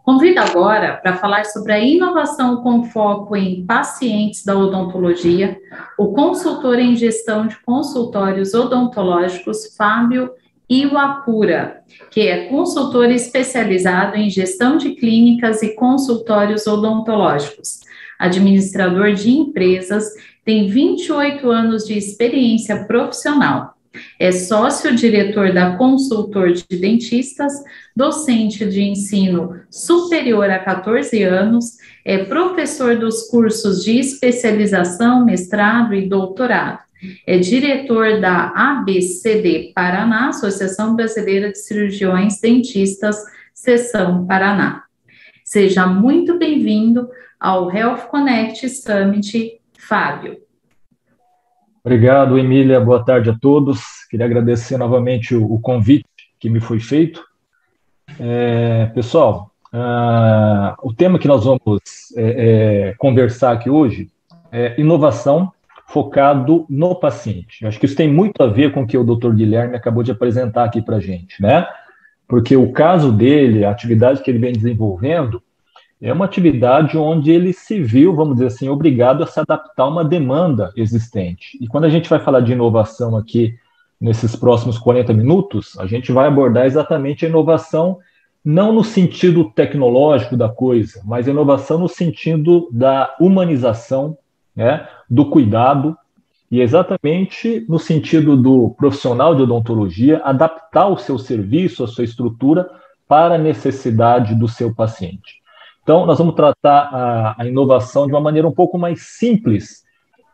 Convido agora para falar sobre a inovação com foco em pacientes da odontologia, o consultor em gestão de consultórios odontológicos, Fábio Iwakura, que é consultor especializado em gestão de clínicas e consultórios odontológicos, administrador de empresas, tem 28 anos de experiência profissional. É sócio-diretor da Consultor de Dentistas, docente de ensino superior a 14 anos, é professor dos cursos de especialização, mestrado e doutorado. É diretor da ABCD Paraná, Associação Brasileira de Cirurgiões Dentistas, Seção Paraná. Seja muito bem-vindo ao Health Connect Summit, Fábio. Obrigado, Emília. Boa tarde a todos. Queria agradecer novamente o convite que me foi feito. Pessoal, o tema que nós vamos conversar aqui hoje é inovação focado no paciente. Eu acho que isso tem muito a ver com o que o Dr. Guilherme acabou de apresentar aqui para a gente, né? Porque o caso dele, a atividade que ele vem desenvolvendo, é uma atividade onde ele se viu, vamos dizer assim, obrigado a se adaptar a uma demanda existente. E quando a gente vai falar de inovação aqui, nesses próximos 40 minutos, a gente vai abordar exatamente a inovação, não no sentido tecnológico da coisa, mas a inovação no sentido da humanização, né, do cuidado, e exatamente no sentido do profissional de odontologia adaptar o seu serviço, a sua estrutura, para a necessidade do seu paciente. Então, nós vamos tratar a inovação de uma maneira um pouco mais simples,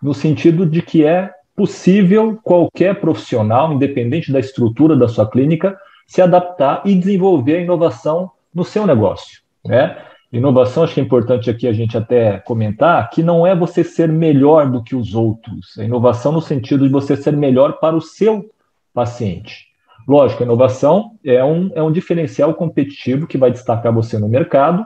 no sentido de que é possível qualquer profissional, independente da estrutura da sua clínica, se adaptar e desenvolver a inovação no seu negócio, né? Inovação, acho que é importante aqui a gente até comentar, que não é você ser melhor do que os outros. A inovação no sentido de você ser melhor para o seu paciente. Lógico, a inovação é um diferencial competitivo que vai destacar você no mercado,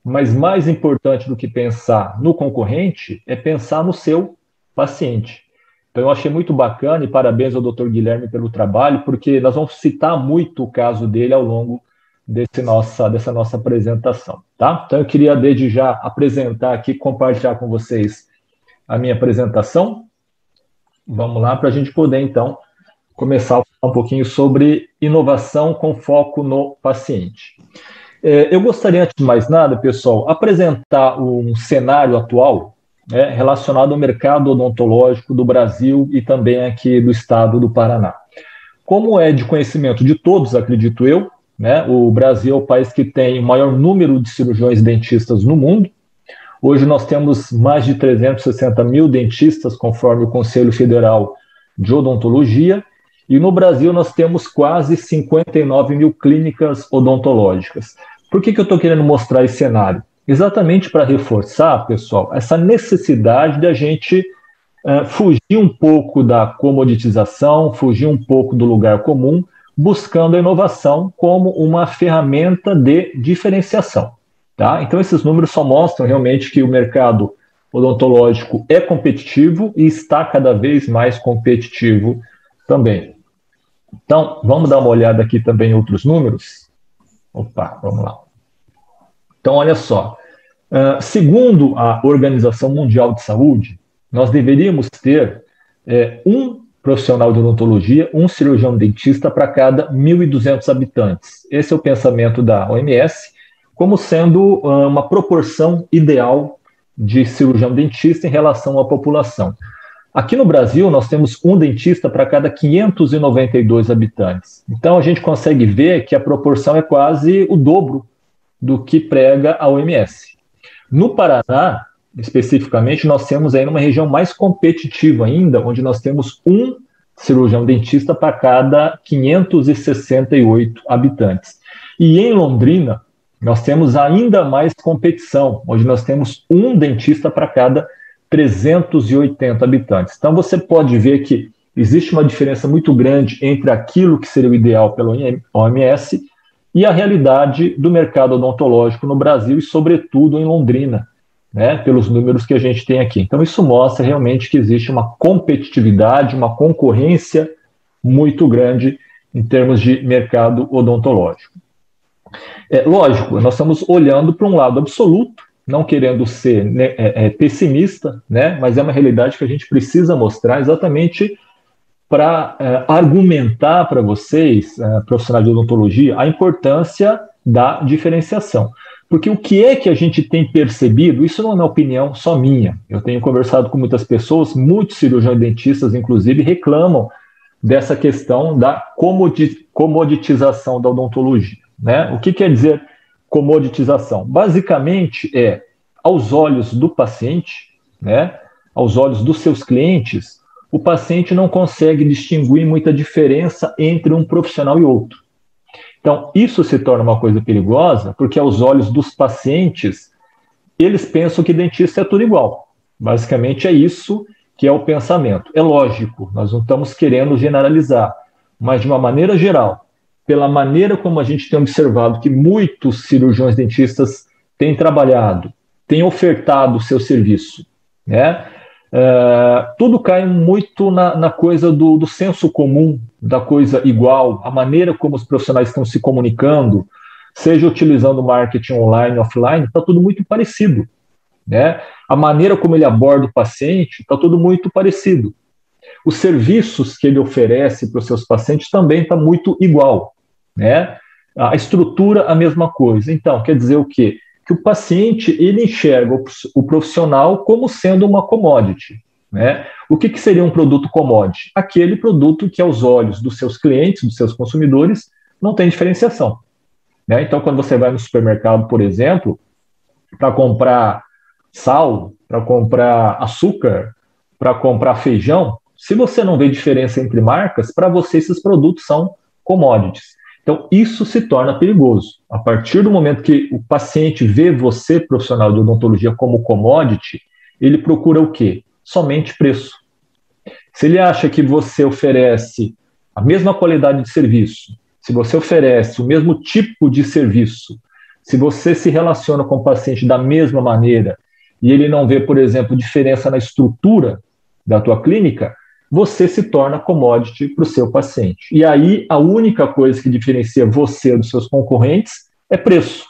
mas mais importante do que pensar no concorrente é pensar no seu paciente. Então, eu achei muito bacana e parabéns ao Dr. Guilherme pelo trabalho, porque nós vamos citar muito o caso dele ao longo dessa nossa apresentação, tá? Então, eu queria desde já apresentar aqui, compartilhar com vocês a minha apresentação. Vamos lá, para a gente poder, então, começar a falar um pouquinho sobre inovação com foco no paciente. Eu gostaria, antes de mais nada, pessoal, apresentar um cenário atual relacionado ao mercado odontológico do Brasil e também aqui do estado do Paraná. Como é de conhecimento de todos, acredito eu, né, o Brasil é o país que tem o maior número de cirurgiões dentistas no mundo. Hoje nós temos mais de 360 mil dentistas, conforme o Conselho Federal de Odontologia, e no Brasil nós temos quase 59 mil clínicas odontológicas. Por que eu estou querendo mostrar esse cenário? Exatamente para reforçar, pessoal, essa necessidade de a gente fugir um pouco da comoditização, fugir um pouco do lugar comum, buscando a inovação como uma ferramenta de diferenciação. Tá? Então, esses números só mostram realmente que o mercado odontológico é competitivo e está cada vez mais competitivo também. Então, vamos dar uma olhada aqui também em outros números. Opa, vamos lá. Então, olha só. Segundo a Organização Mundial de Saúde, nós deveríamos ter um profissional de odontologia, um cirurgião dentista para cada 1.200 habitantes. Esse é o pensamento da OMS, como sendo uma proporção ideal de cirurgião dentista em relação à população. Aqui no Brasil, nós temos um dentista para cada 592 habitantes. Então, a gente consegue ver que a proporção é quase o dobro do que prega a OMS. No Paraná, especificamente, nós temos aí uma região mais competitiva ainda, onde nós temos um cirurgião dentista para cada 568 habitantes. E em Londrina, nós temos ainda mais competição, onde nós temos um dentista para cada 380 habitantes. Então, você pode ver que existe uma diferença muito grande entre aquilo que seria o ideal pela OMS e a realidade do mercado odontológico no Brasil e, sobretudo, em Londrina, né, pelos números que a gente tem aqui. Então, isso mostra realmente que existe uma competitividade, uma concorrência muito grande em termos de mercado odontológico. Lógico, nós estamos olhando para um lado absoluto, não querendo ser pessimista, né? Mas é uma realidade que a gente precisa mostrar exatamente para argumentar para vocês, profissionais de odontologia, a importância da diferenciação. Porque o que é que a gente tem percebido, isso não é uma opinião só minha, eu tenho conversado com muitas pessoas, muitos cirurgiões dentistas, inclusive, reclamam dessa questão da comoditização da odontologia, né? O que quer dizer comoditização? Basicamente aos olhos do paciente, né, aos olhos dos seus clientes, o paciente não consegue distinguir muita diferença entre um profissional e outro. Então, isso se torna uma coisa perigosa, porque aos olhos dos pacientes, eles pensam que dentista é tudo igual. Basicamente é isso que é o pensamento. É lógico, nós não estamos querendo generalizar, mas de uma maneira geral, pela maneira como a gente tem observado que muitos cirurgiões dentistas têm trabalhado, têm ofertado o seu serviço, né? Tudo cai muito na coisa do senso comum, da coisa igual, a maneira como os profissionais estão se comunicando, seja utilizando marketing online, offline, está tudo muito parecido, né? A maneira como ele aborda o paciente está tudo muito parecido. Os serviços que ele oferece para os seus pacientes também está muito igual, né? A estrutura, a mesma coisa. Então, quer dizer o quê? Que o paciente, ele enxerga o profissional como sendo uma commodity, né? O que seria um produto commodity? Aquele produto que, aos olhos dos seus clientes, dos seus consumidores, não tem diferenciação, né? Então, quando você vai no supermercado, por exemplo, para comprar sal, para comprar açúcar, para comprar feijão, se você não vê diferença entre marcas, para você esses produtos são commodities. Então, isso se torna perigoso. A partir do momento que o paciente vê você, profissional de odontologia, como commodity, ele procura o quê? Somente preço. Se ele acha que você oferece a mesma qualidade de serviço, se você oferece o mesmo tipo de serviço, se você se relaciona com o paciente da mesma maneira e ele não vê, por exemplo, diferença na estrutura da tua clínica, você se torna commodity para o seu paciente. E aí, a única coisa que diferencia você dos seus concorrentes é preço.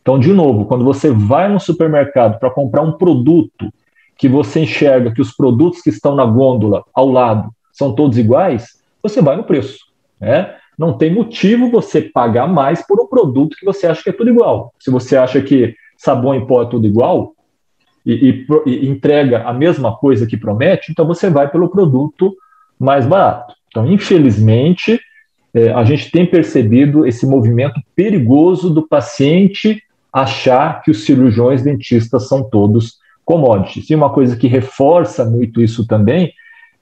Então, de novo, quando você vai no supermercado para comprar um produto que você enxerga que os produtos que estão na gôndola ao lado são todos iguais, você vai no preço, né? Não tem motivo você pagar mais por um produto que você acha que é tudo igual. Se você acha que sabão em pó é tudo igual, e entrega a mesma coisa que promete, então você vai pelo produto mais barato. Então, infelizmente, a gente tem percebido esse movimento perigoso do paciente achar que os cirurgiões dentistas são todos commodities. E uma coisa que reforça muito isso também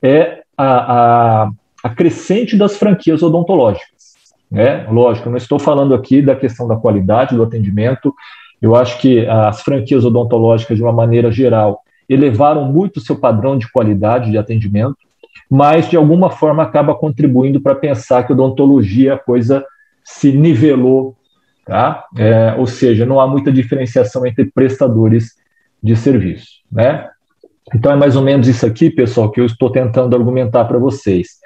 é a crescente das franquias odontológicas, né? Lógico, eu não estou falando aqui da questão da qualidade do atendimento. Eu acho que as franquias odontológicas, de uma maneira geral, elevaram muito o seu padrão de qualidade de atendimento, mas, de alguma forma, acaba contribuindo para pensar que a odontologia, a coisa se nivelou, tá? Ou seja, não há muita diferenciação entre prestadores de serviço, né? Então, é mais ou menos isso aqui, pessoal, que eu estou tentando argumentar para vocês.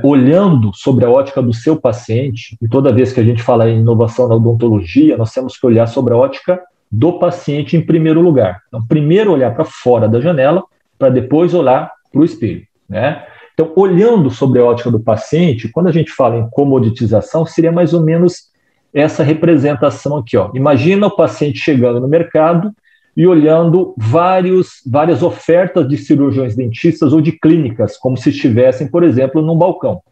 Olhando sobre a ótica do seu paciente, e toda vez que a gente fala em inovação na odontologia, nós temos que olhar sobre a ótica do paciente em primeiro lugar. Então, primeiro olhar para fora da janela, para depois olhar para o espelho, né? Então, olhando sobre a ótica do paciente, quando a gente fala em comoditização, seria mais ou menos essa representação aqui, ó. Imagina o paciente chegando no mercado e olhando várias ofertas de cirurgiões dentistas ou de clínicas, como se estivessem, por exemplo, num balcão.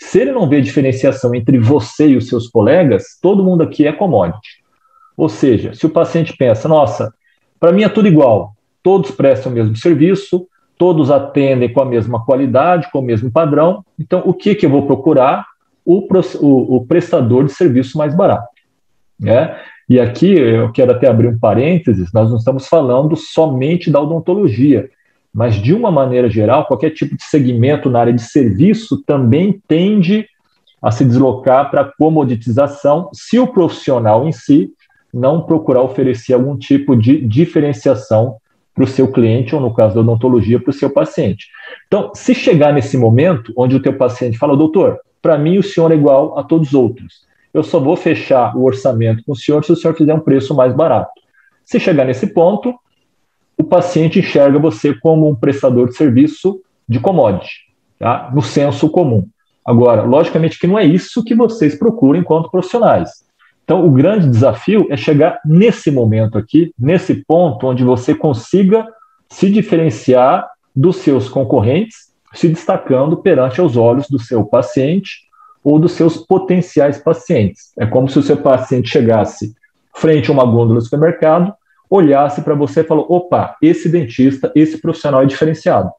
Se ele não vê diferenciação entre você e os seus colegas, todo mundo aqui é commodity. Ou seja, se o paciente pensa, nossa, para mim é tudo igual, todos prestam o mesmo serviço, todos atendem com a mesma qualidade, com o mesmo padrão, então o que eu vou procurar? O prestador de serviço mais barato, né? E aqui eu quero até abrir um parênteses, nós não estamos falando somente da odontologia, mas de uma maneira geral, qualquer tipo de segmento na área de serviço também tende a se deslocar para a comoditização, se o profissional em si não procurar oferecer algum tipo de diferenciação para o seu cliente, ou no caso da odontologia, para o seu paciente. Então, se chegar nesse momento, onde o teu paciente fala, doutor, para mim o senhor é igual a todos os outros, eu só vou fechar o orçamento com o senhor se o senhor fizer um preço mais barato. Se chegar nesse ponto, o paciente enxerga você como um prestador de serviço de commodity, tá? No senso comum. Agora, logicamente que não é isso que vocês procuram enquanto profissionais. Então, o grande desafio é chegar nesse momento aqui, nesse ponto onde você consiga se diferenciar dos seus concorrentes, se destacando perante os olhos do seu paciente ou dos seus potenciais pacientes. É como se o seu paciente chegasse frente a uma gôndola do supermercado, olhasse para você e falou, opa, esse dentista, esse profissional é diferenciado.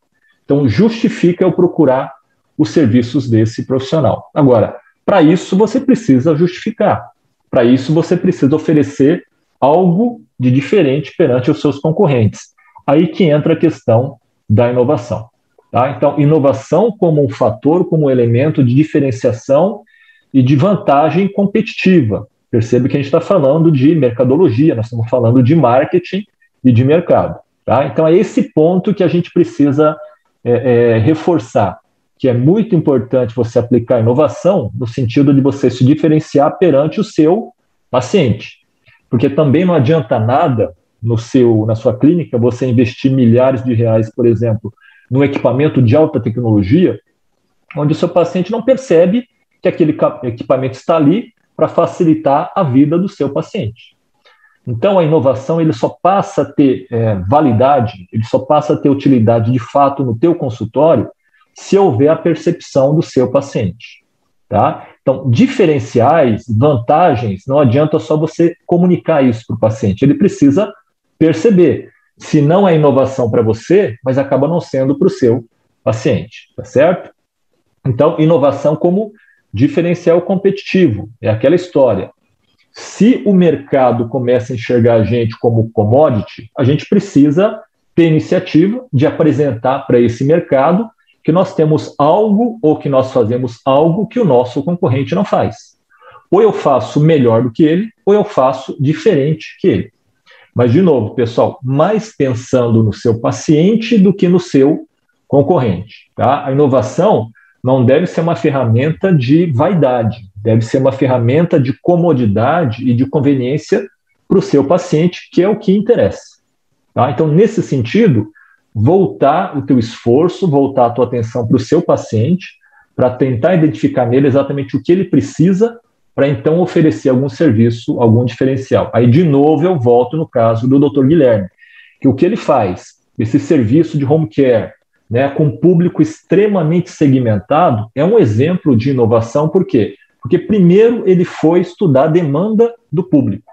Então, justifica eu procurar os serviços desse profissional. Agora, para isso você precisa justificar. Para isso você precisa oferecer algo de diferente perante os seus concorrentes. Aí que entra a questão da inovação. Tá? Então, inovação como um fator, como um elemento de diferenciação e de vantagem competitiva. Percebe que a gente está falando de mercadologia, nós estamos falando de marketing e de mercado. Tá? Então, é esse ponto que a gente precisa reforçar, que é muito importante você aplicar inovação no sentido de você se diferenciar perante o seu paciente. Porque também não adianta nada na sua clínica você investir milhares de reais, por exemplo, num equipamento de alta tecnologia, onde o seu paciente não percebe que aquele equipamento está ali para facilitar a vida do seu paciente. Então, a inovação ele só passa a ter validade, ele só passa a ter utilidade de fato no teu consultório se houver a percepção do seu paciente. Tá? Então, diferenciais, vantagens, não adianta só você comunicar isso para o paciente, ele precisa perceber. Se não é inovação para você, mas acaba não sendo para o seu paciente, tá certo? Então, inovação como diferencial competitivo, é aquela história. Se o mercado começa a enxergar a gente como commodity, a gente precisa ter iniciativa de apresentar para esse mercado que nós temos algo ou que nós fazemos algo que o nosso concorrente não faz. Ou eu faço melhor do que ele, ou eu faço diferente que ele. Mas, de novo, pessoal, mais pensando no seu paciente do que no seu concorrente. Tá? A inovação não deve ser uma ferramenta de vaidade, deve ser uma ferramenta de comodidade e de conveniência para o seu paciente, que é o que interessa. Tá? Então, nesse sentido, voltar o teu esforço, voltar a tua atenção para o seu paciente, para tentar identificar nele exatamente o que ele precisa, para então oferecer algum serviço, algum diferencial. Aí, de novo, eu volto no caso do Dr. Guilherme, que o que ele faz, esse serviço de home care, né, com público extremamente segmentado, é um exemplo de inovação. Por quê? Porque primeiro ele foi estudar a demanda do público,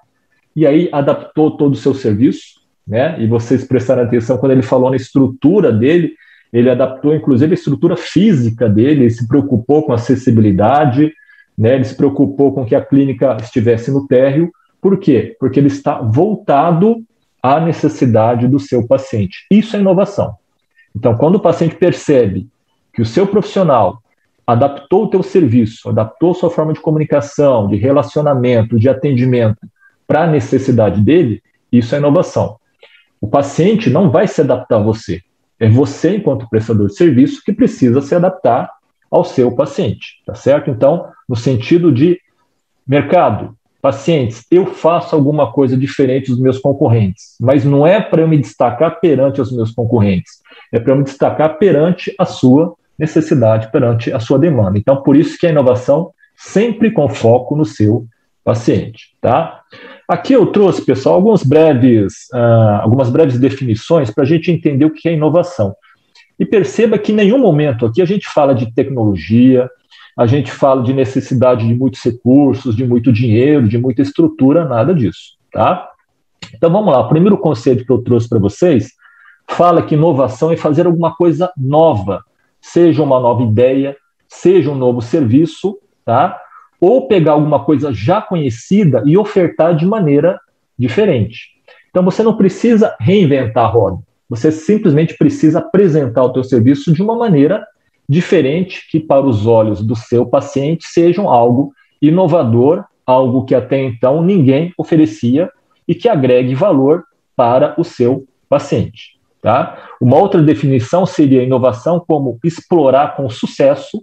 e aí adaptou todo o seu serviço, né, e vocês prestaram atenção quando ele falou na estrutura dele, ele adaptou inclusive a estrutura física dele, ele se preocupou com acessibilidade, né, ele se preocupou com que a clínica estivesse no térreo. Por quê? Porque ele está voltado à necessidade do seu paciente. Isso é inovação. Então, quando o paciente percebe que o seu profissional adaptou o teu serviço, adaptou sua forma de comunicação, de relacionamento, de atendimento para a necessidade dele, isso é inovação. O paciente não vai se adaptar a você. É você, enquanto prestador de serviço, que precisa se adaptar ao seu paciente, tá certo? Então, no sentido de mercado, pacientes, eu faço alguma coisa diferente dos meus concorrentes, mas não é para eu me destacar perante os meus concorrentes, é para eu me destacar perante a sua necessidade, perante a sua demanda. Então, por isso que a inovação sempre com foco no seu paciente, tá? Aqui eu trouxe, pessoal, algumas breves definições para a gente entender o que é inovação. E perceba que em nenhum momento aqui a gente fala de tecnologia, a gente fala de necessidade de muitos recursos, de muito dinheiro, de muita estrutura, nada disso, tá? Então vamos lá, o primeiro conceito que eu trouxe para vocês fala que inovação é fazer alguma coisa nova, seja uma nova ideia, seja um novo serviço, tá? Ou pegar alguma coisa já conhecida e ofertar de maneira diferente. Então você não precisa reinventar a roda, você simplesmente precisa apresentar o teu serviço de uma maneira diferente, que para os olhos do seu paciente sejam algo inovador, algo que até então ninguém oferecia e que agregue valor para o seu paciente. Tá? Uma outra definição seria inovação como explorar com sucesso,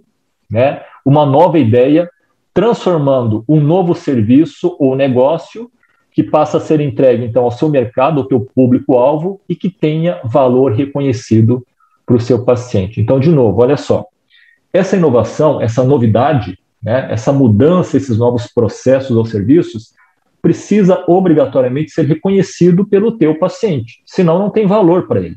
né, uma nova ideia transformando um novo serviço ou negócio que passa a ser entregue, então, ao seu mercado, ao teu público-alvo, e que tenha valor reconhecido para o seu paciente. Então, de novo, olha só, essa inovação, essa novidade, né, essa mudança, esses novos processos ou serviços, precisa obrigatoriamente ser reconhecido pelo teu paciente, senão não tem valor para ele.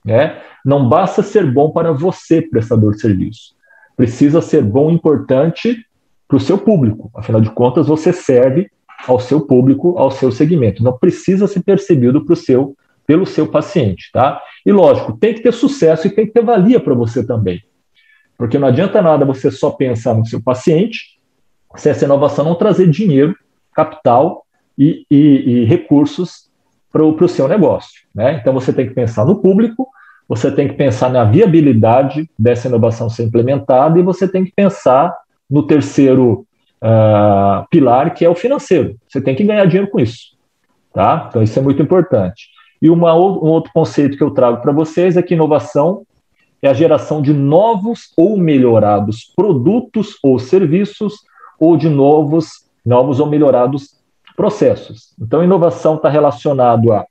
Né? Não basta ser bom para você, prestador de serviço. Precisa ser bom e importante para o seu público. Afinal de contas, você serve ao seu público, ao seu segmento. Não precisa ser percebido pelo seu paciente. Tá? E, lógico, tem que ter sucesso e tem que ter valia para você também. Porque não adianta nada você só pensar no seu paciente se essa inovação não trazer dinheiro, capital e recursos para o seu negócio. Né? Então, você tem que pensar no público, você tem que pensar na viabilidade dessa inovação ser implementada e você tem que pensar no terceiro pilar, que é o financeiro. Você tem que ganhar dinheiro com isso. Tá? Então, isso é muito importante. E um outro conceito que eu trago para vocês é que inovação é a geração de novos ou melhorados produtos ou serviços ou de novos ou melhorados processos. Então, inovação está relacionado a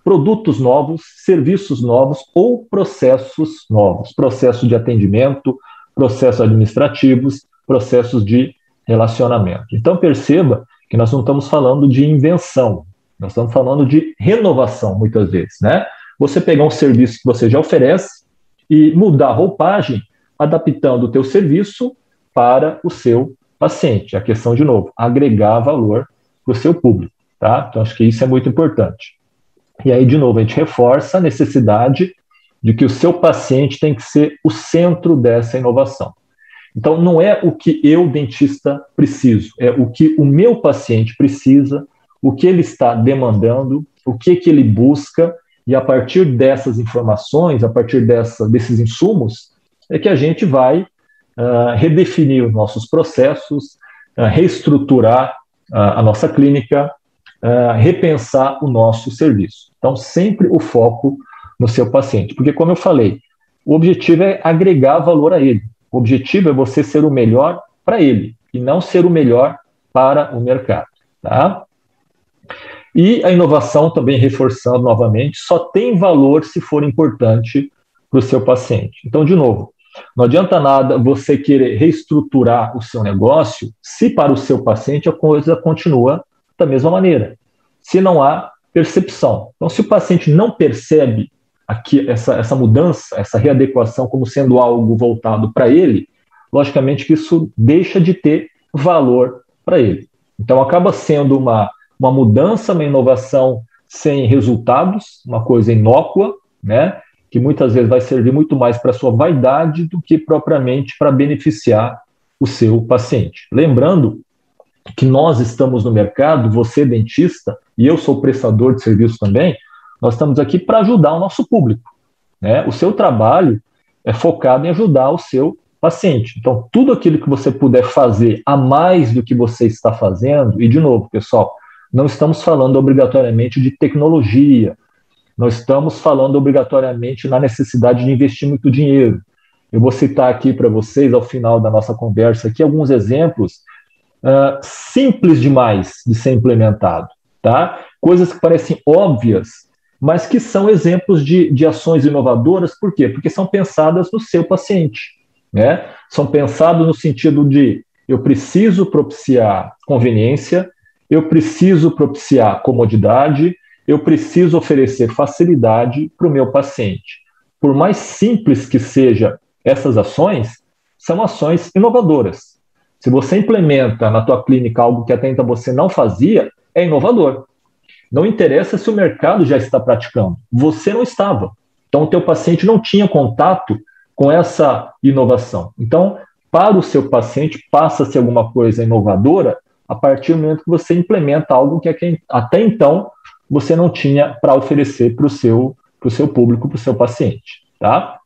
produtos novos, serviços novos ou processos novos, processos de atendimento, processos administrativos, processos de relacionamento. Então, perceba que nós não estamos falando de invenção, nós estamos falando de renovação, muitas vezes, né? Você pegar um serviço que você já oferece e mudar a roupagem, adaptando o teu serviço para o seu paciente. A questão, de novo, agregar valor para o seu público. Tá? Então, acho que isso é muito importante. E aí, de novo, a gente reforça a necessidade de que o seu paciente tem que ser o centro dessa inovação. Então, não é o que eu, dentista, preciso, é o que o meu paciente precisa, o que ele está demandando, o que ele busca, e a partir dessas informações, a partir desses insumos, é que a gente vai redefinir os nossos processos, reestruturar a nossa clínica, repensar o nosso serviço. Então, sempre o foco no seu paciente. Porque, como eu falei, o objetivo é agregar valor a ele. O objetivo é você ser o melhor para ele e não ser o melhor para o mercado. Tá? E a inovação, também reforçando novamente, só tem valor se for importante para o seu paciente. Então, de novo, não adianta nada você querer reestruturar o seu negócio se para o seu paciente a coisa continua da mesma maneira, se não há percepção. Então, se o paciente não percebe aqui essa mudança, essa readequação como sendo algo voltado para ele, logicamente que isso deixa de ter valor para ele. Então, acaba sendo uma mudança, uma inovação sem resultados, uma coisa inócua, né, que muitas vezes vai servir muito mais para a sua vaidade do que propriamente para beneficiar o seu paciente. Lembrando que nós estamos no mercado, você dentista, e eu sou prestador de serviço também, nós estamos aqui para ajudar o nosso público. Né? O seu trabalho é focado em ajudar o seu paciente. Então, tudo aquilo que você puder fazer a mais do que você está fazendo, e de novo, pessoal, não estamos falando obrigatoriamente de tecnologia, nós estamos falando obrigatoriamente na necessidade de investir muito dinheiro. Eu vou citar aqui para vocês, ao final da nossa conversa, aqui, alguns exemplos simples demais de ser implementado. Tá? Coisas que parecem óbvias, mas que são exemplos de ações inovadoras. Por quê? Porque são pensadas no seu paciente. Né? São pensadas no sentido de eu preciso propiciar conveniência, eu preciso propiciar comodidade, eu preciso oferecer facilidade para o meu paciente. Por mais simples que sejam essas ações, são ações inovadoras. Se você implementa na tua clínica algo que até então você não fazia, é inovador. Não interessa se o mercado já está praticando, você não estava. Então, o teu paciente não tinha contato com essa inovação. Então, para o seu paciente, passa-se alguma coisa inovadora a partir do momento que você implementa algo que até então você não tinha para oferecer para o seu público, para o seu paciente. Tá?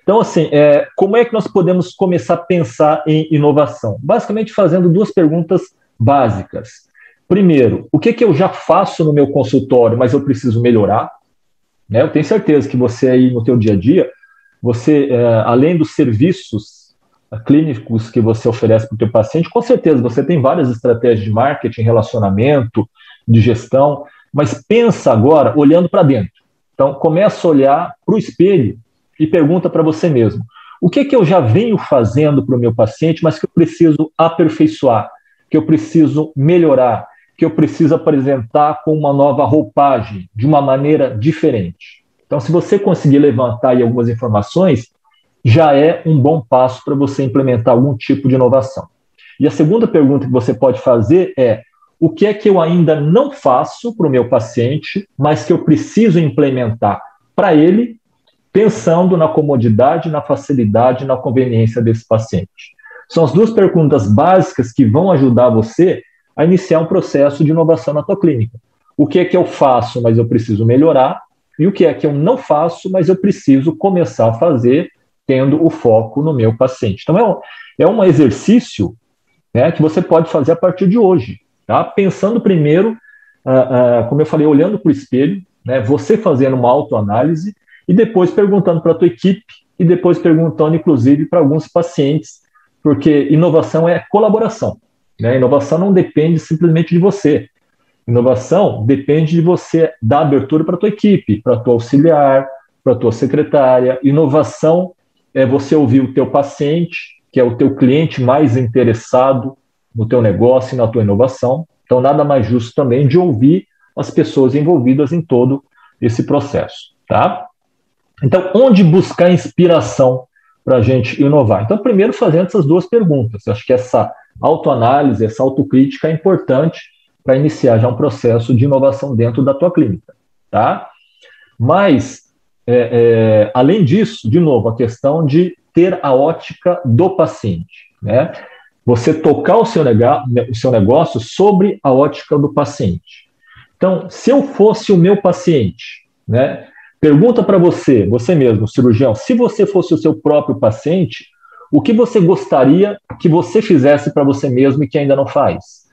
Então, assim, como é que nós podemos começar a pensar em inovação? Basicamente fazendo duas perguntas básicas. Primeiro, o que eu já faço no meu consultório, mas eu preciso melhorar? Né? Eu tenho certeza que você aí no teu dia a dia, você, além dos serviços clínicos que você oferece para o teu paciente, com certeza você tem várias estratégias de marketing, relacionamento, de gestão, mas pensa agora olhando para dentro. Então, começa a olhar para o espelho e pergunta para você mesmo, o que eu já venho fazendo para o meu paciente, mas que eu preciso aperfeiçoar, que eu preciso melhorar, que eu preciso apresentar com uma nova roupagem, de uma maneira diferente. Então, se você conseguir levantar aí algumas informações, já é um bom passo para você implementar algum tipo de inovação. E a segunda pergunta que você pode fazer é, o que é que eu ainda não faço para o meu paciente, mas que eu preciso implementar para ele, pensando na comodidade, na facilidade, na conveniência desse paciente. São as duas perguntas básicas que vão ajudar você a iniciar um processo de inovação na tua clínica. O que é que eu faço, mas eu preciso melhorar, e o que é que eu não faço, mas eu preciso começar a fazer, tendo o foco no meu paciente. Então, é um exercício, né, que você pode fazer a partir de hoje, tá? Pensando primeiro, como eu falei, olhando para o espelho, né, você fazendo uma autoanálise e depois perguntando para a tua equipe e depois perguntando, inclusive, para alguns pacientes, porque inovação é colaboração, né? Inovação não depende simplesmente de você. Inovação depende de você dar abertura para a tua equipe, para a tua auxiliar, para a tua secretária. Inovação é você ouvir o teu paciente, que é o teu cliente mais interessado no teu negócio e na tua inovação. Então, nada mais justo também de ouvir as pessoas envolvidas em todo esse processo, tá? Então, onde buscar inspiração para a gente inovar? Então, primeiro fazendo essas duas perguntas. Acho que essa autoanálise, essa autocrítica é importante para iniciar já um processo de inovação dentro da tua clínica, tá? Mas, além disso, de novo, a questão de ter a ótica do paciente, né? Você tocar o seu negócio sobre a ótica do paciente. Então, se eu fosse o meu paciente, né? Pergunta para você mesmo, cirurgião, se você fosse o seu próprio paciente, o que você gostaria que você fizesse para você mesmo e que ainda não faz?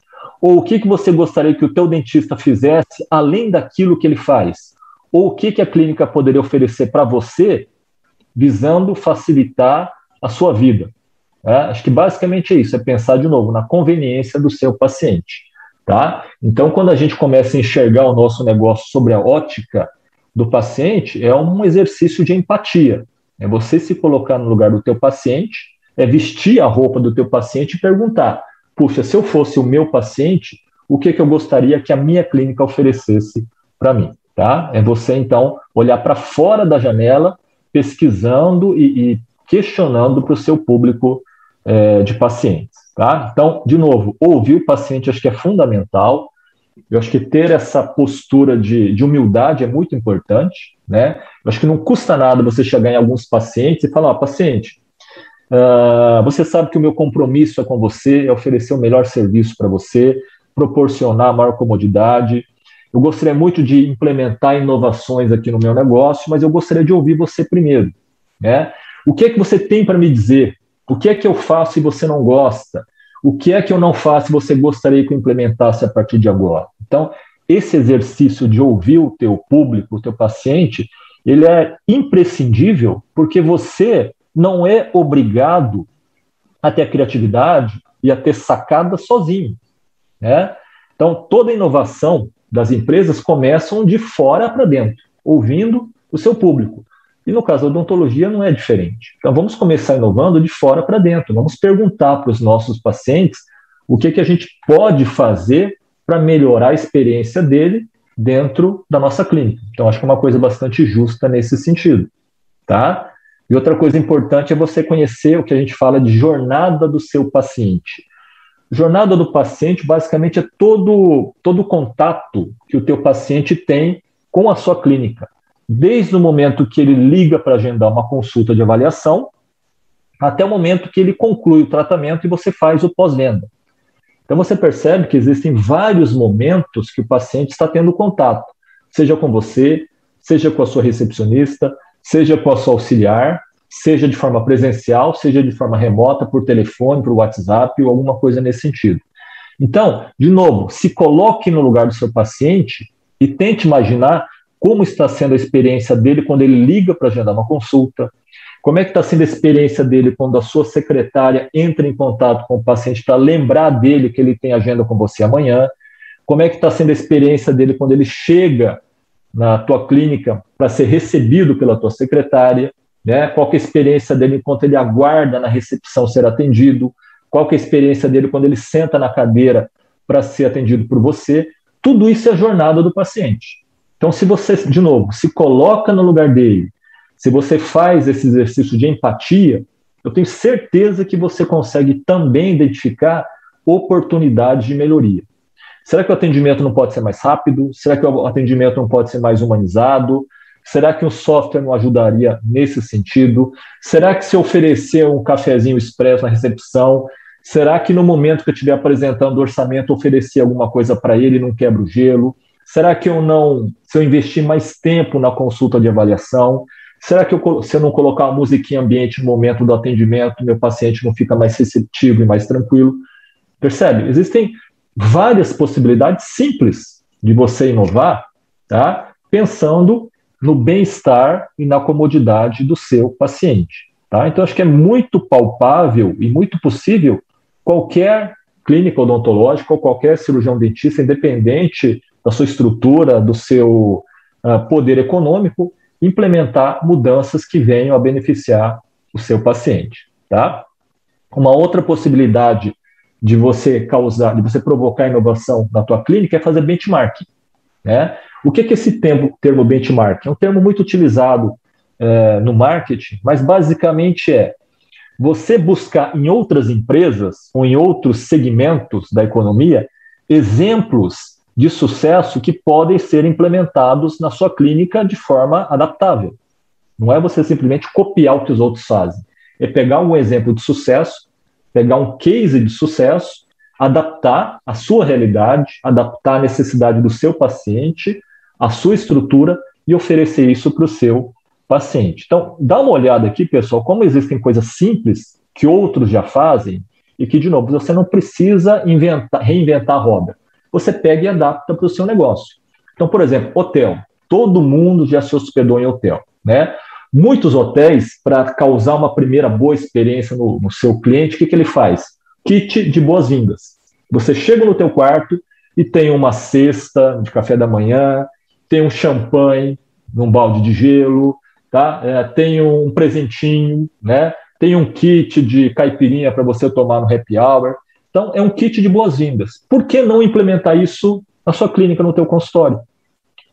Ou o que você gostaria que o teu dentista fizesse além daquilo que ele faz? Ou o que a clínica poderia oferecer para você visando facilitar a sua vida? Acho que basicamente é isso, é pensar de novo na conveniência do seu paciente, tá? Então, quando a gente começa a enxergar o nosso negócio sobre a ótica do paciente, é um exercício de empatia. É você se colocar no lugar do teu paciente, é vestir a roupa do teu paciente e perguntar, puxa, se eu fosse o meu paciente, o que eu gostaria que a minha clínica oferecesse para mim, tá? É você, então, olhar para fora da janela, pesquisando e questionando para o seu público de pacientes, tá? Então, de novo, ouvir o paciente acho que é fundamental. Eu acho que ter essa postura de humildade é muito importante, né? Eu acho que não custa nada você chegar em alguns pacientes e falar, paciente, você sabe que o meu compromisso é com você, é oferecer o melhor serviço para você, proporcionar a maior comodidade. Eu gostaria muito de implementar inovações aqui no meu negócio, mas eu gostaria de ouvir você primeiro, né? O que é que você tem para me dizer? O que é que eu faço e você não gosta? O que é que eu não faço e você gostaria que eu implementasse a partir de agora? Então, esse exercício de ouvir o teu público, o teu paciente, ele é imprescindível porque você não é obrigado a ter a criatividade e a ter sacada sozinho, né? Então, toda inovação das empresas começam de fora para dentro, ouvindo o seu público. E no caso da odontologia não é diferente. Então vamos começar inovando de fora para dentro. Vamos perguntar para os nossos pacientes o que a gente pode fazer para melhorar a experiência dele dentro da nossa clínica. Então acho que é uma coisa bastante justa nesse sentido, tá? E outra coisa importante é você conhecer o que a gente fala de jornada do seu paciente. Jornada do paciente basicamente é todo o contato que o teu paciente tem com a sua clínica. Desde o momento que ele liga para agendar uma consulta de avaliação, até o momento que ele conclui o tratamento e você faz o pós-venda. Então você percebe que existem vários momentos que o paciente está tendo contato, seja com você, seja com a sua recepcionista, seja com a sua auxiliar, seja de forma presencial, seja de forma remota, por telefone, por WhatsApp ou alguma coisa nesse sentido. Então, de novo, se coloque no lugar do seu paciente e tente imaginar como está sendo a experiência dele quando ele liga para agendar uma consulta, Como é que está sendo a experiência dele quando a sua secretária entra em contato com o paciente para lembrar dele que ele tem agenda com você amanhã? Como é que está sendo a experiência dele quando ele chega na tua clínica para ser recebido pela tua secretária? Né? Qual que é a experiência dele enquanto ele aguarda na recepção ser atendido? Qual que é a experiência dele quando ele senta na cadeira para ser atendido por você? Tudo isso é a jornada do paciente. Então, se você, de novo, se coloca no lugar dele, se você faz esse exercício de empatia, eu tenho certeza que você consegue também identificar oportunidades de melhoria. Será que o atendimento não pode ser mais rápido? Será que o atendimento não pode ser mais humanizado? Será que o software não ajudaria nesse sentido? Será que se oferecer um cafezinho expresso na recepção, será que no momento que eu estiver apresentando o orçamento, oferecer alguma coisa para ele e não quebra o gelo? Será que se eu investir mais tempo na consulta de avaliação, será que se eu não colocar uma musiquinha ambiente no momento do atendimento, meu paciente não fica mais receptivo e mais tranquilo? Percebe? Existem várias possibilidades simples de você inovar, tá? Pensando no bem-estar e na comodidade do seu paciente. Tá? Então, acho que é muito palpável e muito possível qualquer clínica odontológica ou qualquer cirurgião dentista, independente da sua estrutura, do seu poder econômico, implementar mudanças que venham a beneficiar o seu paciente. Tá? Uma outra possibilidade de você provocar inovação na tua clínica é fazer benchmarking. Né? O que é esse termo benchmarking? É um termo muito utilizado no marketing, mas basicamente é você buscar em outras empresas ou em outros segmentos da economia exemplos de sucesso que podem ser implementados na sua clínica de forma adaptável. Não é você simplesmente copiar o que os outros fazem. É pegar um exemplo de sucesso, pegar um case de sucesso, adaptar a sua realidade, adaptar a necessidade do seu paciente, a sua estrutura e oferecer isso para o seu paciente. Então, dá uma olhada aqui, pessoal, como existem coisas simples que outros já fazem e que, de novo, você não precisa reinventar a roda. Você pega e adapta para o seu negócio. Então, por exemplo, hotel. Todo mundo já se hospedou em hotel, né? Muitos hotéis, para causar uma primeira boa experiência no seu cliente, o que ele faz? Kit de boas-vindas. Você chega no teu quarto e tem uma cesta de café da manhã, tem um champanhe num balde de gelo, tá? Tem um presentinho, né? Tem um kit de caipirinha para você tomar no happy hour. Então, é um kit de boas-vindas. Por que não implementar isso na sua clínica, no teu consultório?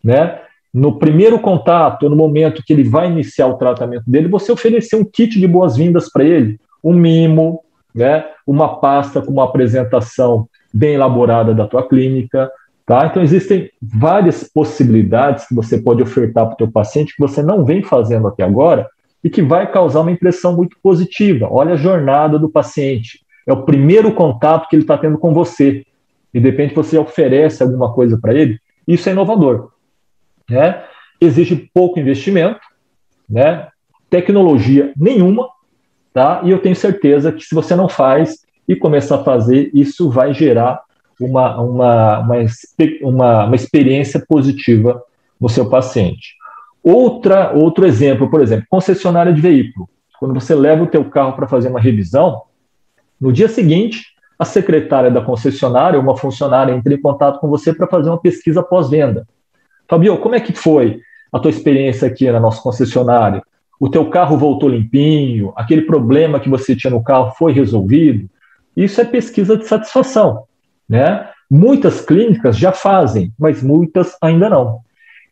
Né? No primeiro contato, no momento que ele vai iniciar o tratamento dele, você oferecer um kit de boas-vindas para ele, um mimo, né? Uma pasta com uma apresentação bem elaborada da tua clínica. Tá? Então, existem várias possibilidades que você pode ofertar para o teu paciente que você não vem fazendo até agora e que vai causar uma impressão muito positiva. Olha a jornada do paciente. É o primeiro contato que ele está tendo com você. E, de repente, você oferece alguma coisa para ele. Isso é inovador. Né? Exige pouco investimento, né? Tecnologia nenhuma. Tá? E eu tenho certeza que, se você não faz e começar a fazer, isso vai gerar uma experiência positiva no seu paciente. Outro exemplo, por exemplo, concessionária de veículo. Quando você leva o teu carro para fazer uma revisão, no dia seguinte, a secretária da concessionária, uma funcionária, entra em contato com você para fazer uma pesquisa pós-venda. Fabio, como é que foi a tua experiência aqui na nossa concessionária? O teu carro voltou limpinho? Aquele problema que você tinha no carro foi resolvido? Isso é pesquisa de satisfação. Né? Muitas clínicas já fazem, mas muitas ainda não.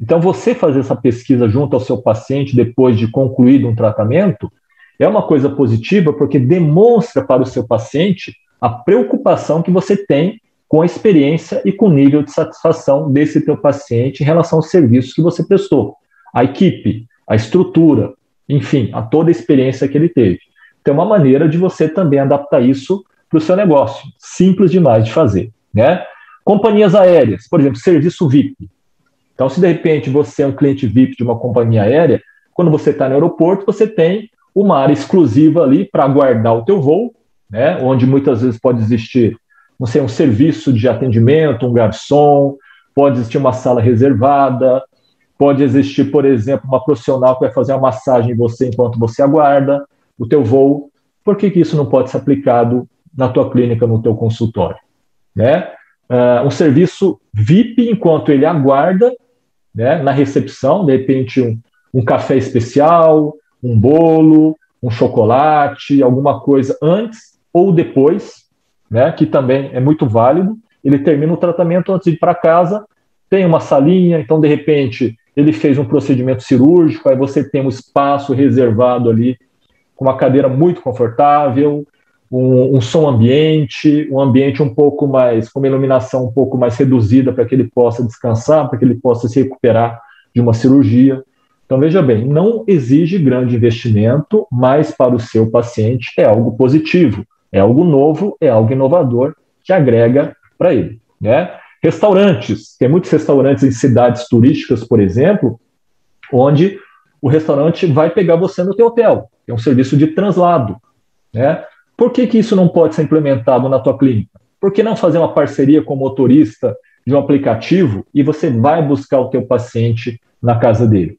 Então, você fazer essa pesquisa junto ao seu paciente depois de concluído um tratamento é uma coisa positiva, porque demonstra para o seu paciente a preocupação que você tem com a experiência e com o nível de satisfação desse teu paciente em relação aos serviços que você prestou, a equipe, a estrutura, enfim, a toda a experiência que ele teve. Então, é uma maneira de você também adaptar isso para o seu negócio. Simples demais de fazer. Né? Companhias aéreas, por exemplo, serviço VIP. Então, se de repente você é um cliente VIP de uma companhia aérea, quando você está no aeroporto, você tem uma área exclusiva ali para aguardar o teu voo, né? Onde muitas vezes pode existir, não sei, um serviço de atendimento, um garçom, pode existir uma sala reservada, pode existir, por exemplo, uma profissional que vai fazer uma massagem em você enquanto você aguarda o teu voo. Por que isso não pode ser aplicado na tua clínica, no teu consultório? Né? Um serviço VIP enquanto ele aguarda, né, na recepção, de repente um café especial, um bolo, um chocolate, alguma coisa antes ou depois, né, que também é muito válido. Ele termina o tratamento antes de ir para casa, tem uma salinha, então de repente ele fez um procedimento cirúrgico, aí você tem um espaço reservado ali, com uma cadeira muito confortável, um som ambiente, um ambiente um pouco mais, com uma iluminação um pouco mais reduzida para que ele possa descansar, para que ele possa se recuperar de uma cirurgia. Então, veja bem, não exige grande investimento, mas para o seu paciente é algo positivo, é algo novo, é algo inovador que agrega para ele, né? Restaurantes, tem muitos restaurantes em cidades turísticas, por exemplo, onde o restaurante vai pegar você no teu hotel, é um serviço de translado, né? Por que isso não pode ser implementado na tua clínica? Por que não fazer uma parceria com o motorista de um aplicativo e você vai buscar o teu paciente na casa dele?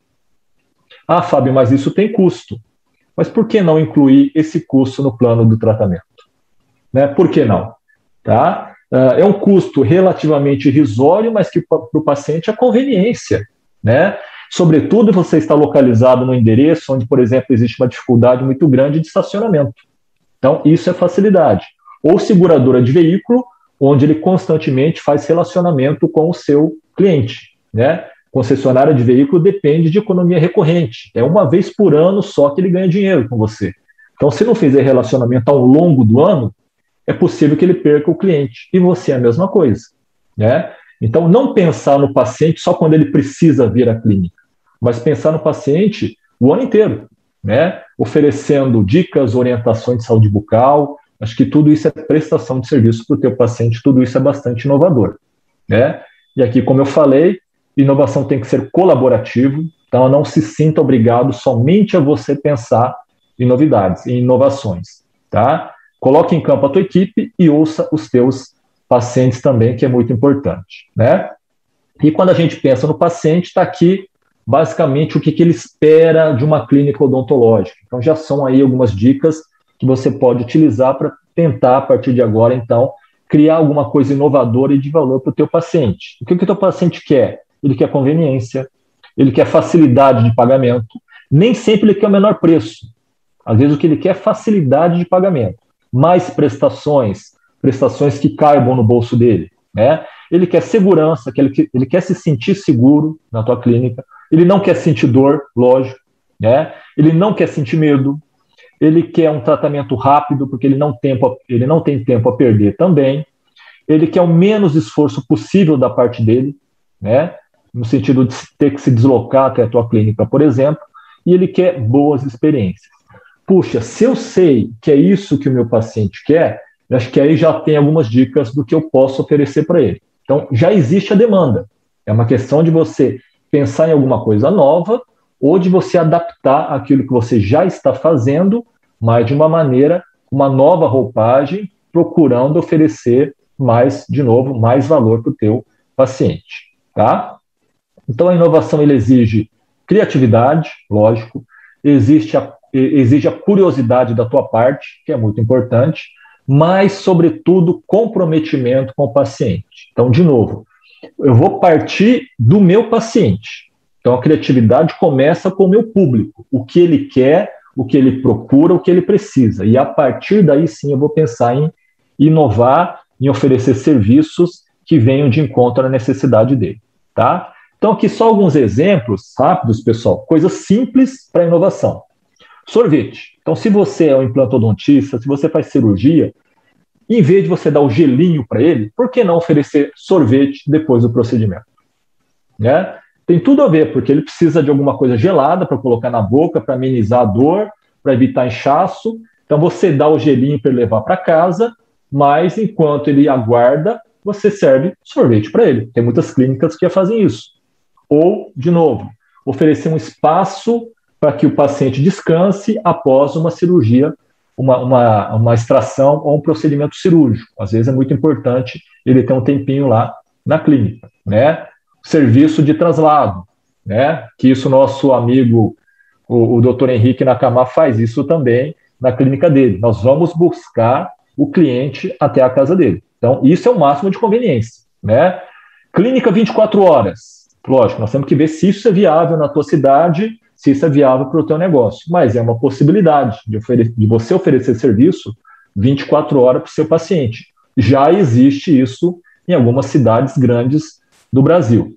Ah, Fábio, mas isso tem custo. Mas por que não incluir esse custo no plano do tratamento? Né? Por que não? Tá? É um custo relativamente irrisório, mas que para o paciente é conveniência, né? Sobretudo, você está localizado no endereço onde, por exemplo, existe uma dificuldade muito grande de estacionamento. Então, isso é facilidade. Ou seguradora de veículo, onde ele constantemente faz relacionamento com o seu cliente, né? Concessionária de veículo depende de economia recorrente. É uma vez por ano só que ele ganha dinheiro com você. Então, se não fizer relacionamento ao longo do ano, é possível que ele perca o cliente. E você é a mesma coisa, né? Então, não pensar no paciente só quando ele precisa vir à clínica, mas pensar no paciente o ano inteiro, né? Oferecendo dicas, orientações de saúde bucal. Acho que tudo isso é prestação de serviço para o teu paciente, tudo isso é bastante inovador, né? E aqui, como eu falei, inovação tem que ser colaborativo, então não se sinta obrigado somente a você pensar em novidades, em inovações, tá? Coloque em campo a tua equipe e ouça os teus pacientes também, que é muito importante, né? E quando a gente pensa no paciente, está aqui basicamente o que ele espera de uma clínica odontológica. Então já são aí algumas dicas que você pode utilizar para tentar, a partir de agora, então, criar alguma coisa inovadora e de valor para o teu paciente. O que o teu paciente quer? Ele quer conveniência, ele quer facilidade de pagamento, nem sempre ele quer o menor preço. Às vezes o que ele quer é facilidade de pagamento, mais prestações que caibam no bolso dele, né? Ele quer segurança, ele quer se sentir seguro na tua clínica, ele não quer sentir dor, lógico, né? Ele não quer sentir medo, ele quer um tratamento rápido, porque ele não tem tempo a perder também, ele quer o menos esforço possível da parte dele, né? No sentido de ter que se deslocar até a tua clínica, por exemplo, e ele quer boas experiências. Puxa, se eu sei que é isso que o meu paciente quer, eu acho que aí já tem algumas dicas do que eu posso oferecer para ele. Então, já existe a demanda. É uma questão de você pensar em alguma coisa nova ou de você adaptar aquilo que você já está fazendo, mas de uma maneira, uma nova roupagem, procurando oferecer mais, de novo, mais valor para o teu paciente, tá? Então, a inovação ele exige criatividade, lógico, exige a curiosidade da tua parte, que é muito importante, mas, sobretudo, comprometimento com o paciente. Então, de novo, eu vou partir do meu paciente. Então, a criatividade começa com o meu público, o que ele quer, o que ele procura, o que ele precisa. E, a partir daí, sim, eu vou pensar em inovar, em oferecer serviços que venham de encontro à necessidade dele, tá? Então, aqui só alguns exemplos rápidos, pessoal, coisas simples para inovação. Sorvete. Então, se você é um implantodontista, se você faz cirurgia, em vez de você dar o gelinho para ele, por que não oferecer sorvete depois do procedimento? Né? Tem tudo a ver, porque ele precisa de alguma coisa gelada para colocar na boca, para amenizar a dor, para evitar inchaço. Então, você dá o gelinho para ele levar para casa, mas enquanto ele aguarda, você serve sorvete para ele. Tem muitas clínicas que já fazem isso. Ou, de novo, oferecer um espaço para que o paciente descanse após uma cirurgia, uma extração ou um procedimento cirúrgico. Às vezes é muito importante ele ter um tempinho lá na clínica, né? Serviço de traslado. né? Que isso nosso amigo, o Dr. Henrique Nakamura, faz isso também na clínica dele. Nós vamos buscar o cliente até a casa dele. Então, isso é o máximo de conveniência, né? Clínica 24 horas. Lógico, nós temos que ver se isso é viável na tua cidade, se isso é viável para o teu negócio. Mas é uma possibilidade de você oferecer serviço 24 horas para o seu paciente. Já existe isso em algumas cidades grandes do Brasil.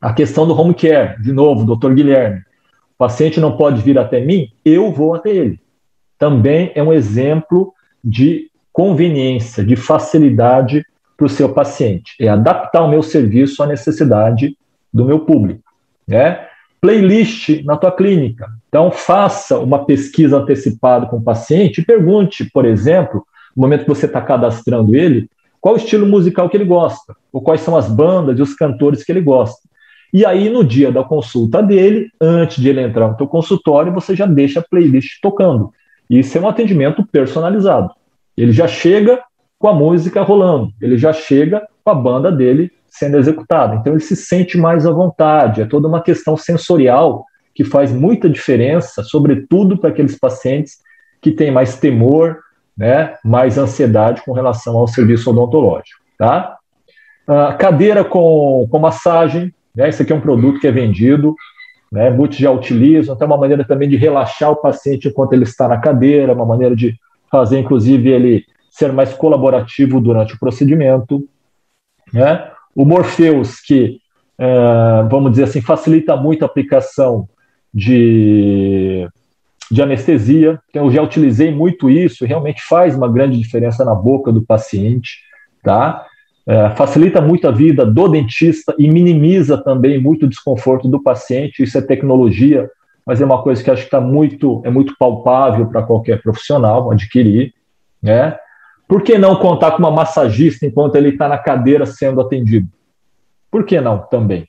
A questão do home care, de novo, doutor Guilherme. O paciente não pode vir até mim, eu vou até ele. Também é um exemplo de conveniência, de facilidade para o seu paciente. É adaptar o meu serviço à necessidade do meu público, né? Playlist na tua clínica. Então, faça uma pesquisa antecipada com o paciente e pergunte, por exemplo, no momento que você está cadastrando ele, qual o estilo musical que ele gosta, ou quais são as bandas e os cantores que ele gosta. E aí, no dia da consulta dele, antes de ele entrar no teu consultório, você já deixa a playlist tocando. Isso é um atendimento personalizado. Ele já chega com a música rolando, ele já chega com a banda dele sendo executada. Então, ele se sente mais à vontade. É toda uma questão sensorial que faz muita diferença, sobretudo para aqueles pacientes que têm mais temor, né, mais ansiedade com relação ao serviço odontológico. Tá? Cadeira com massagem, né, esse aqui é um produto que é vendido, né, muitos já utilizam, então é uma maneira também de relaxar o paciente enquanto ele está na cadeira, uma maneira de fazer, inclusive, ele ser mais colaborativo durante o procedimento, né? O Morpheus, que, vamos dizer assim, facilita muito a aplicação de anestesia. Então, eu já utilizei muito isso, e realmente faz uma grande diferença na boca do paciente, tá? Facilita muito a vida do dentista e minimiza também muito o desconforto do paciente. Isso é tecnologia, mas é uma coisa que acho que é muito palpável para qualquer profissional adquirir, né? Por que não contar com uma massagista enquanto ele está na cadeira sendo atendido? Por que não também?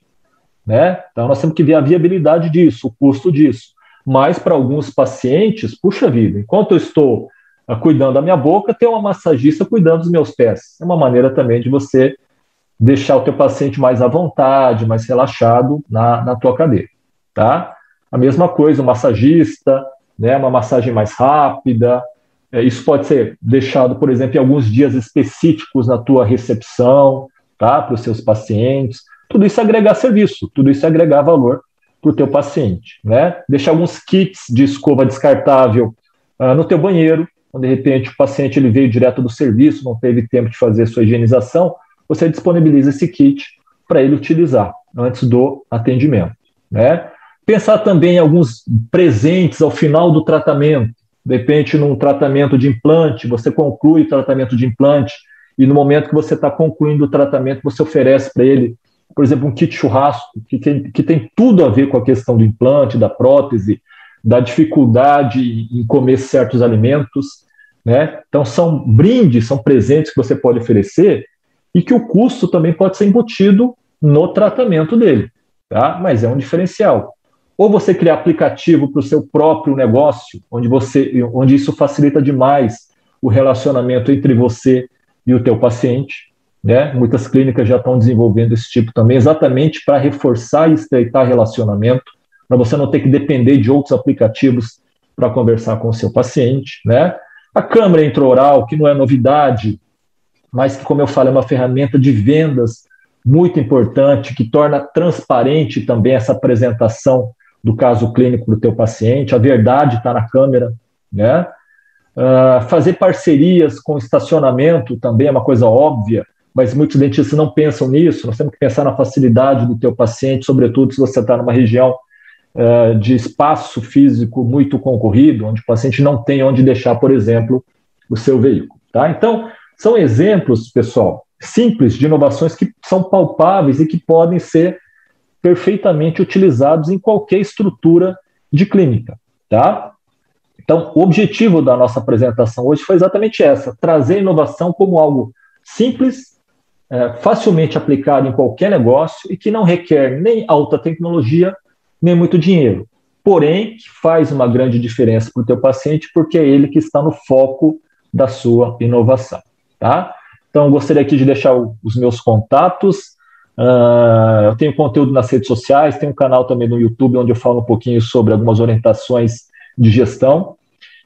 Né? Então, nós temos que ver a viabilidade disso, o custo disso. Mas, para alguns pacientes, puxa vida, enquanto eu estou cuidando da minha boca, tem uma massagista cuidando dos meus pés. É uma maneira também de você deixar o teu paciente mais à vontade, mais relaxado na tua cadeira. Tá? A mesma coisa, o massagista, né, uma massagem mais rápida. Isso pode ser deixado, por exemplo, em alguns dias específicos na tua recepção, tá, para os seus pacientes. Tudo isso é agregar serviço, tudo isso é agregar valor para o teu paciente, né? Deixar alguns kits de escova descartável no teu banheiro, quando de repente o paciente ele veio direto do serviço, não teve tempo de fazer sua higienização, você disponibiliza esse kit para ele utilizar antes do atendimento, né? Pensar também em alguns presentes ao final do tratamento. De repente, num tratamento de implante, você conclui o tratamento de implante e no momento que você está concluindo o tratamento, você oferece para ele, por exemplo, um kit churrasco, que tem tudo a ver com a questão do implante, da prótese, da dificuldade em comer certos alimentos, né? Então, são brindes, são presentes que você pode oferecer e que o custo também pode ser embutido no tratamento dele, tá? Mas é um diferencial. Ou você criar aplicativo para o seu próprio negócio, onde isso facilita demais o relacionamento entre você e o teu paciente, né? Muitas clínicas já estão desenvolvendo esse tipo também, exatamente para reforçar e estreitar relacionamento, para você não ter que depender de outros aplicativos para conversar com o seu paciente, né? A câmera intraoral, que não é novidade, mas que, como eu falei, é uma ferramenta de vendas muito importante, que torna transparente também essa apresentação do caso clínico do teu paciente, a verdade está na câmera, né? Fazer parcerias com estacionamento também é uma coisa óbvia, mas muitos dentistas não pensam nisso. Nós temos que pensar na facilidade do teu paciente, sobretudo se você está numa região de espaço físico muito concorrido, onde o paciente não tem onde deixar, por exemplo, o seu veículo, tá? Então, são exemplos, pessoal, simples de inovações que são palpáveis e que podem ser perfeitamente utilizados em qualquer estrutura de clínica, tá? Então, o objetivo da nossa apresentação hoje foi exatamente essa, trazer a inovação como algo simples, facilmente aplicado em qualquer negócio e que não requer nem alta tecnologia, nem muito dinheiro. Porém, que faz uma grande diferença para o teu paciente, porque é ele que está no foco da sua inovação, tá? Então, gostaria aqui de deixar os meus contatos. Eu tenho conteúdo nas redes sociais, tenho um canal também no YouTube, onde eu falo um pouquinho sobre algumas orientações de gestão.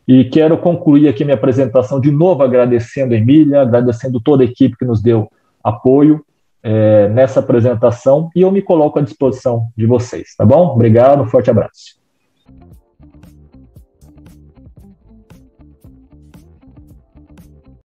E quero concluir aqui minha apresentação de novo agradecendo a Emília, agradecendo toda a equipe que nos deu apoio nessa apresentação, e eu me coloco à disposição de vocês, tá bom? Obrigado, um forte abraço.